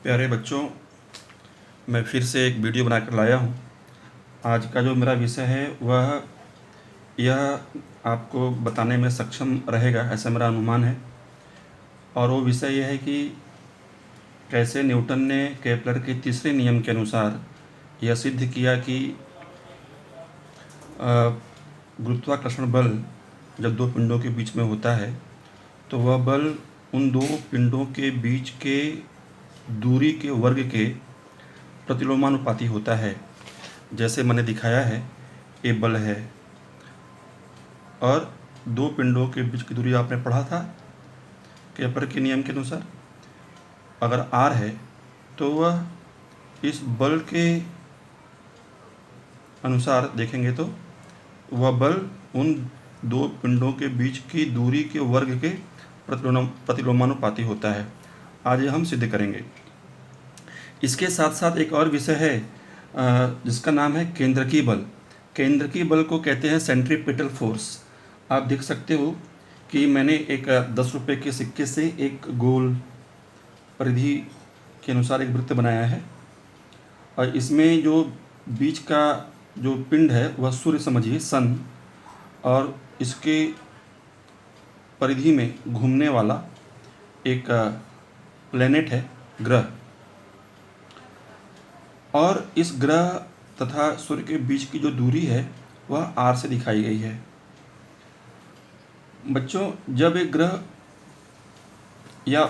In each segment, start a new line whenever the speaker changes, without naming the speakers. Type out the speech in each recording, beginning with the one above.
प्यारे बच्चों, मैं फिर से एक वीडियो बनाकर लाया हूँ। आज का जो मेरा विषय है वह यह आपको बताने में सक्षम रहेगा, ऐसा मेरा अनुमान है। और वो विषय यह है कि कैसे न्यूटन ने केपलर के तीसरे नियम के अनुसार यह सिद्ध किया कि गुरुत्वाकर्षण बल जब दो पिंडों के बीच में होता है तो वह बल उन दो पिंडों के बीच के दूरी के वर्ग के प्रतिलोमानुपाती होता है। जैसे मैंने दिखाया है, ये बल है और दो पिंडों के बीच की दूरी आपने पढ़ा था केपलर के नियम के अनुसार। अगर r है तो वह इस बल के अनुसार देखेंगे तो वह बल उन दो पिंडों के बीच की दूरी के वर्ग के प्रतिलोमानुपाती होता है। आज हम सिद्ध करेंगे। इसके साथ साथ एक और विषय है जिसका नाम है केंद्रकी बल। केंद्रकी बल को कहते हैं सेंट्रीपिटल फोर्स। आप देख सकते हो कि मैंने एक 10 रुपये के सिक्के से एक गोल परिधि के अनुसार एक वृत्त बनाया है और इसमें जो बीच का जो पिंड है वह सूर्य समझिए, सन, और इसके परिधि में घूमने वाला एक प्लेनेट है, ग्रह। और इस ग्रह तथा सूर्य के बीच की जो दूरी है वह r से दिखाई गई है। बच्चों, जब एक ग्रह या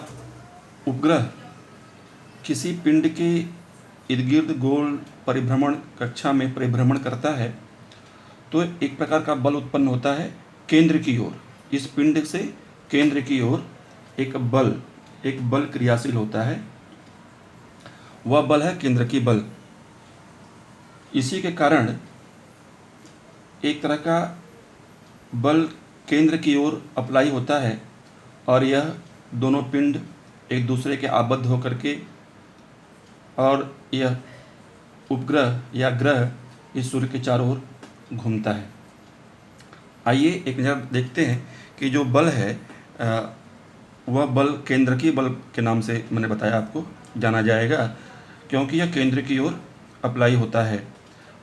उपग्रह किसी पिंड के इर्द गिर्द गोल परिभ्रमण कक्षा में परिभ्रमण करता है तो एक प्रकार का बल उत्पन्न होता है केंद्र की ओर। इस पिंड से केंद्र की ओर एक बल क्रियाशील होता है। वह बल है केंद्र की बल। इसी के कारण एक तरह का बल केंद्र की ओर अप्लाई होता है और यह दोनों पिंड एक दूसरे के आबद्ध होकर के और यह उपग्रह या ग्रह इस सूर्य के चारों ओर घूमता है। आइए एक नज़र देखते हैं कि जो बल है वह बल केंद्र की बल के नाम से मैंने बताया आपको जाना जाएगा, क्योंकि यह केंद्र की ओर अप्लाई होता है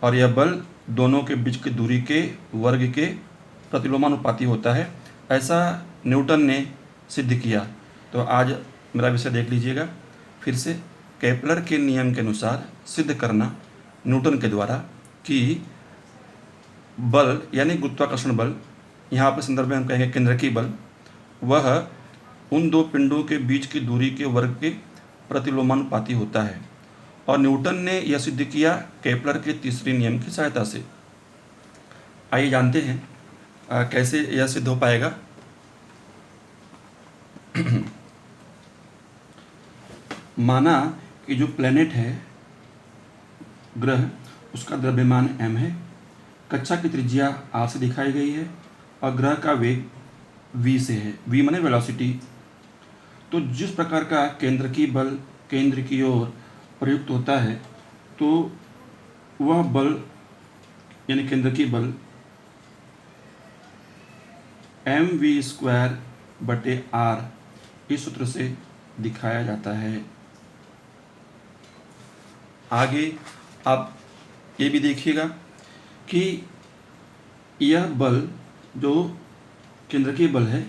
और यह बल दोनों के बीच की दूरी के वर्ग के प्रतिलोमानुपाती होता है। ऐसा न्यूटन ने सिद्ध किया। तो आज मेरा विषय देख लीजिएगा फिर से, केपलर के नियम के अनुसार सिद्ध करना न्यूटन के द्वारा कि बल यानी गुरुत्वाकर्षण बल, यहाँ पर संदर्भ में हम कहेंगे केंद्र की बल, वह उन दो पिंडों के बीच की दूरी के वर्ग के प्रतिलोमानुपाती होता है। और न्यूटन ने यह सिद्ध किया केपलर के तीसरे नियम की सहायता से। आइए जानते हैं कैसे यह सिद्ध हो पाएगा। माना कि जो प्लेनेट है, ग्रह, उसका द्रव्यमान m है, कक्षा की त्रिज्या r से दिखाई गई है और ग्रह का वेग v से है। v माने वेलोसिटी। तो जिस प्रकार का केंद्र की बल केंद्र की ओर प्रयुक्त होता है तो वह बल यानी केंद्र की बल mv²/r इस सूत्र से दिखाया जाता है। आगे आप ये भी देखिएगा कि यह बल जो केंद्र की बल है,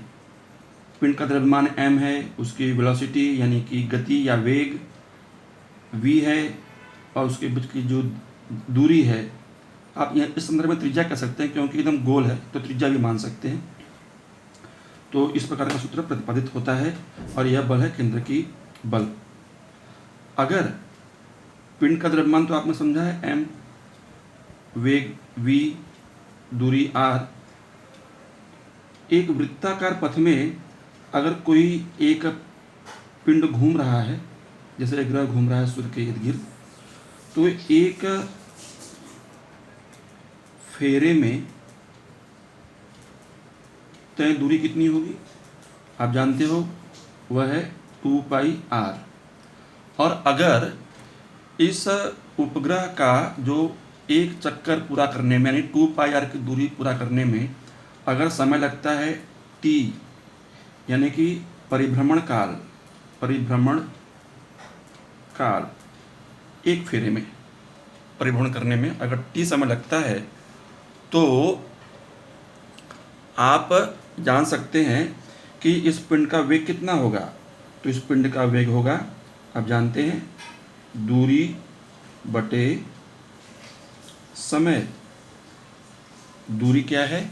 पिंड का द्रव्यमान m है, उसकी वेलोसिटी यानी कि गति या वेग v है और उसके बीच की जो दूरी है, आप यहाँ इस संदर्भ में त्रिज्या कह सकते हैं क्योंकि एकदम गोल है तो त्रिज्या भी मान सकते हैं। तो इस प्रकार का सूत्र प्रतिपादित होता है और यह बल है केंद्र की बल। अगर पिंड का द्रव्यमान तो आपने समझा है m, वेग v, दूरी r, एक वृत्ताकार पथ में अगर कोई एक पिंड घूम रहा है, जैसे एक ग्रह घूम रहा है सूर्य के इर्द गिर्द, तो एक फेरे में तय दूरी कितनी होगी आप जानते हो, वह है 2πr। और अगर इस उपग्रह का जो एक चक्कर पूरा करने में यानी 2πr की दूरी पूरा करने में अगर समय लगता है t यानी कि परिभ्रमण काल परिभ्रमण काल, एक फेरे में परिभ्रमण करने में अगर t समय लगता है तो आप जान सकते हैं कि इस पिंड का वेग कितना होगा। तो इस पिंड का वेग होगा, आप जानते हैं, दूरी बटे समय। दूरी क्या है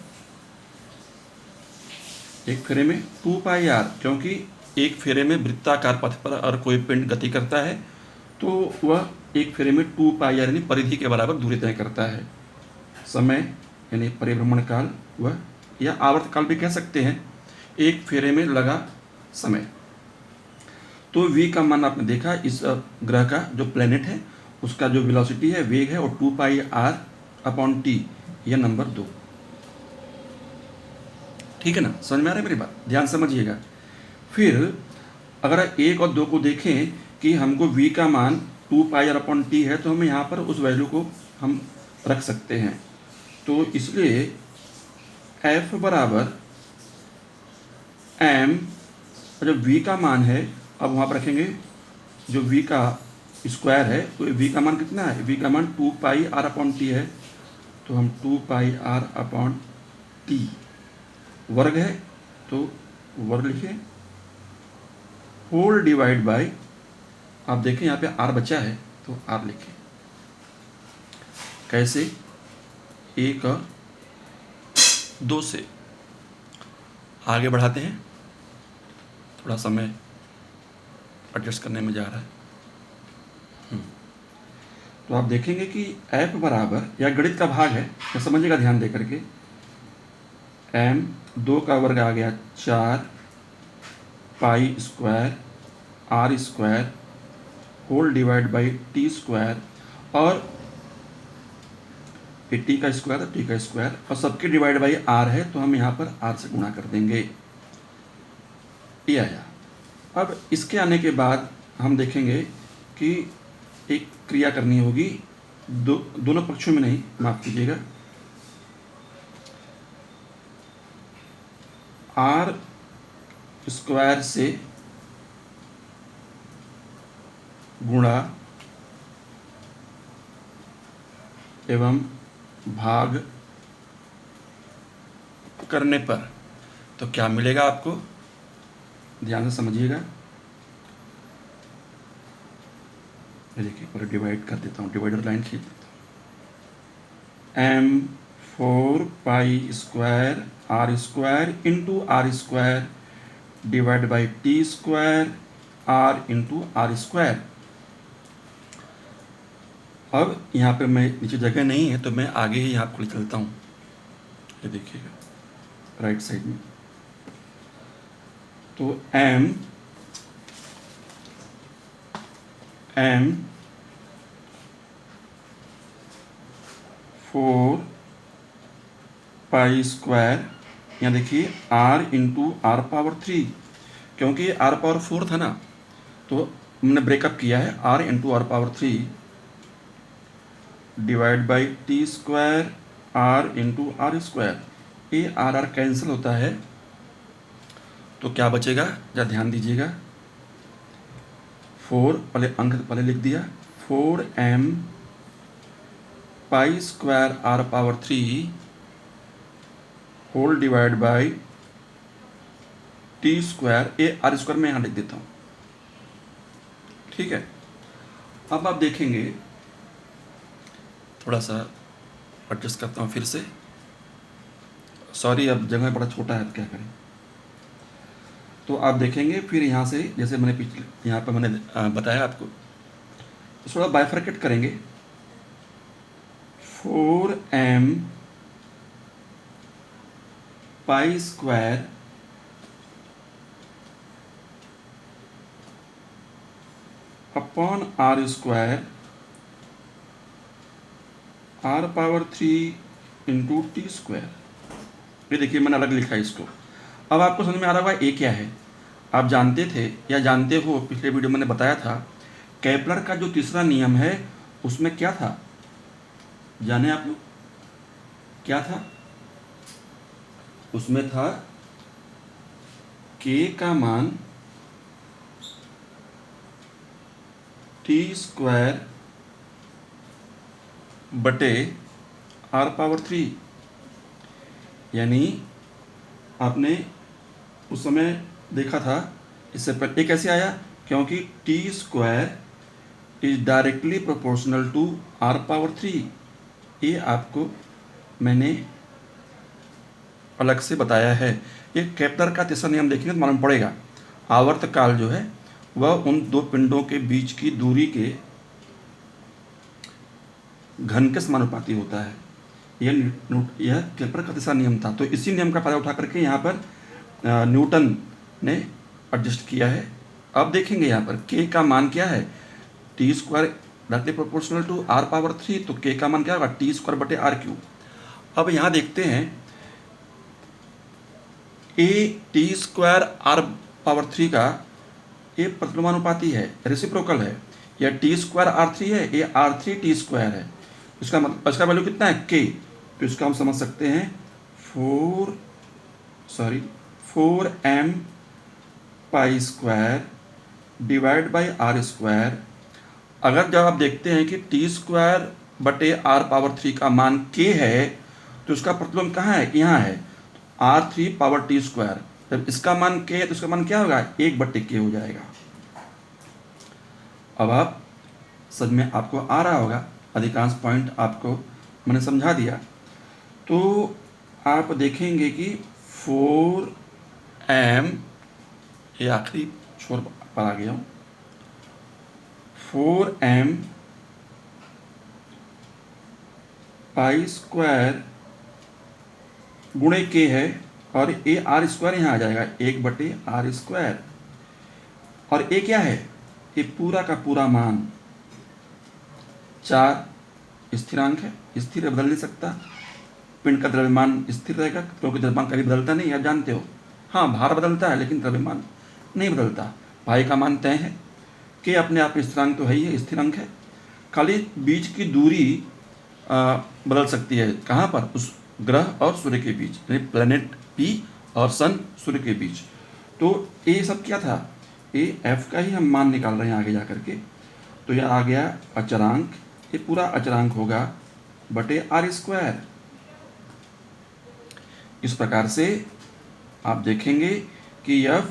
एक फेरे में? 2πr, क्योंकि एक फेरे में वृत्ताकार पथ पर अगर कोई पिंड गति करता है तो वह एक फेरे में 2πr यानी परिधि के बराबर दूरी तय करता है। समय यानी परिभ्रमण काल वह, या आवर्त काल भी कह सकते हैं, एक फेरे में लगा समय। तो v का मान आपने देखा, इस ग्रह का जो प्लेनेट है उसका जो वेलोसिटी है, वेग है, और 2πr/t, यह नंबर 2। ठीक है ना, समझ में आ रहा है मेरी बात? ध्यान समझिएगा। फिर अगर 1 और 2 को देखें कि हमको v का मान 2πr/t है तो हम यहाँ पर उस वैल्यू को हम रख सकते हैं। तो इसलिए f बराबर m, जब v का मान है, अब वहाँ पर रखेंगे जो v का स्क्वायर है, तो v का मान कितना है? v का मान 2πr/t है, तो हम 2πr/t, वर्ग है तो वर्ग लिखे, होल डिवाइड बाय, आप देखें यहाँ पे r बचा है तो r लिखे। कैसे? 1 और 2 से आगे बढ़ाते हैं, थोड़ा समय एडजस्ट करने में जा रहा है। तो आप देखेंगे कि f बराबर, या गणित का भाग है तो समझिएगा ध्यान दे करके, m 2 का वर्ग आ गया 4π² r² whole divide by t², और t का स्क्वायर, t का स्क्वायर, और सबके डिवाइड बाई r है तो हम यहाँ पर r से गुणा कर देंगे। ये आया। अब इसके आने के बाद हम देखेंगे कि एक क्रिया करनी होगी, दोनों पक्षों में नहीं, माफ कीजिएगा, r² से गुणा एवं भाग करने पर तो क्या मिलेगा आपको? ध्यान से समझिएगा। ये देखिए, पूरा डिवाइड कर देता हूँ, डिवाइडर लाइन खींच देता हूँ। m 4π² r² into r² divide by t² r into r²। अब यहाँ पे मैं नीचे जगह नहीं है तो मैं आगे ही आपको लिख लेता हूँ। ये देखिएगा राइट साइड में, तो m 4π², यहाँ देखिए r इंटू r⁻3, क्योंकि r⁻4 था ना तो हमने ब्रेकअप किया है, r into r⁻3 divide by t² r into r²। ये r कैंसिल होता है तो क्या बचेगा, जरा ध्यान दीजिएगा। 4 पहले अंक पहले लिख दिया, 4m π² r⁻3 whole divide by t², ये r² में यहाँ लिख देता हूँ। ठीक है, अब आप देखेंगे, थोड़ा सा एडजस्ट करता हूँ फिर से, सॉरी अब जगह बड़ा छोटा है तो क्या करें। तो आप देखेंगे फिर यहाँ से, जैसे मैंने पिछले यहाँ पर मैंने बताया आपको, तो थोड़ा बाइफरकेट करेंगे। 4m π² upon r² r⁻3 into t²। ये देखिए मैंने अलग लिखा है इसको। अब आपको समझ में आ रहा होगा ये क्या है। आप जानते थे या जानते हो, पिछले वीडियो में मैंने बताया था, केपलर का जो तीसरा नियम है उसमें क्या था, जाने आप लोग? क्या था उसमें? था k का मान t² बटे r⁻3, यानी आपने उस समय देखा था, इससे पहले ये कैसे आया, क्योंकि t² is directly proportional to r⁻3। ये आपको मैंने अलग से बताया है। ये केपलर का तीसरा नियम देखेंगे तो मालूम पड़ेगा। आवर्तकाल जो है वह उन दो पिंडों के बीच की दूरी के घन के समानुपाती होता है। यह केपलर का तीसरा नियम था। तो इसी नियम का फायदा उठा करके यहाँ पर न्यूटन ने एडजस्ट किया है। अब देखेंगे यहाँ पर k का मान क्या है, t² directly proportional to r⁻3, तो k का मान क्या होगा, t² बटे r³। अब यहाँ देखते हैं t² r⁻3 का ये प्रतिलोमानुपाती है, रेसिप्रोकल है। यह t² r3 है, ये r3 t² है। इसका मतलब इसका वैल्यू कितना है, k। तो इसका हम समझ सकते हैं 4m π² डिवाइड बाई r²। अगर जब आप देखते हैं कि t² बटे r⁻3 का मान k है, तो इसका प्रतिलोम कहाँ है, यहाँ है, r3⁻t²। जब इसका मान k है तो इसका मान क्या होगा, 1/k हो जाएगा। अब आप समझ में आपको आ रहा होगा, अधिकांश पॉइंट आपको मैंने समझा दिया। तो आप देखेंगे कि 4m, ये आखिरी छोर पर आ गया हूँ, 4m π² गुणे k है, और ये r² यहाँ आ जाएगा, 1/r²। और ये क्या है, ये पूरा का पूरा मान 4 स्थिरांक है, स्थिर बदल नहीं सकता। पिंड का द्रव्यमान स्थिर रहेगा क्योंकि द्रव्यमान कभी बदलता नहीं, आप जानते हो। हाँ, भार बदलता है लेकिन द्रव्यमान नहीं बदलता। पाई का मान तय है, के अपने आप स्थिरांक तो है ही है, स्थिरांक है। खाली बीच की दूरी बदल सकती है, कहाँ पर, उस ग्रह और सूर्य के बीच, यानी प्लैनेट P और सन सूर्य के बीच। तो ये सब क्या था, ये f का ही हम मान निकाल रहे हैं आगे जा करके। तो यह आ गया अचरांक, ये पूरा अचरांक होगा बटे r²। इस प्रकार से आप देखेंगे कि f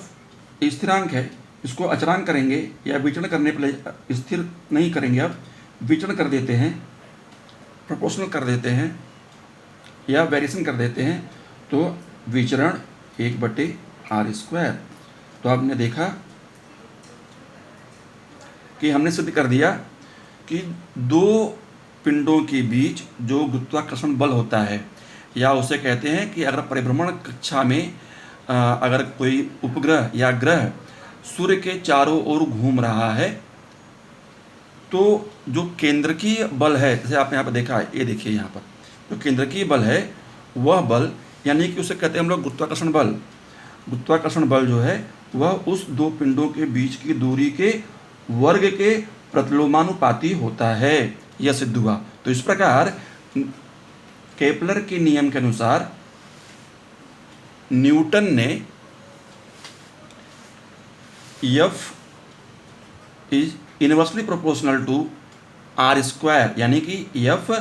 स्थिरांक है, इसको अचरांक करेंगे या विचरण करने पर स्थिर नहीं करेंगे, अब विचरण कर देते हैं, प्रोपोर्शनल कर देते हैं या वेरिएशन कर देते हैं, तो विचरण 1/r²। तो आपने देखा कि हमने सिद्ध कर दिया कि दो पिंडों के बीच जो गुरुत्वाकर्षण बल होता है, या उसे कहते हैं कि अगर परिभ्रमण कक्षा में अगर कोई उपग्रह या ग्रह सूर्य के चारों ओर घूम रहा है, तो जो केंद्रकीय बल है, जैसे आपने यहाँ पर देखा है, ये देखिए यहाँ पर जो केंद्रकीय बल है, वह बल, यानी कि उसे कहते हैं हम लोग गुरुत्वाकर्षण बल। गुरुत्वाकर्षण बल जो है वह उस दो पिंडों के बीच की दूरी के वर्ग के प्रतिलोमानुपाती होता है, यह सिद्ध हुआ। तो इस प्रकार केपलर के नियम के अनुसार न्यूटन ने F is inversely proportional to r², यानी कि F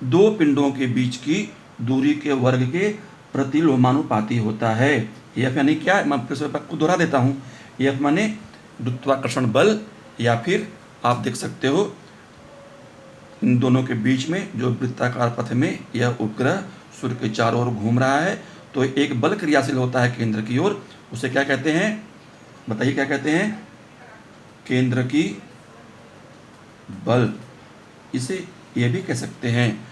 दो पिंडों के बीच की दूरी के वर्ग के प्रतिलोमानुपाती होता है। F यानी क्या, मैं फिर से आपको दोहरा देता हूँ, F माने गुरुत्वाकर्षण बल, या फिर आप देख सकते हो इन दोनों के बीच में जो वृत्ताकार पथ में यह उपग्रह सूर्य के चारों ओर घूम रहा है, तो एक बल क्रियाशील होता है केंद्र की ओर, उसे क्या कहते हैं, बताइए क्या कहते हैं, केंद्र की बल। इसे ये भी कह सकते हैं।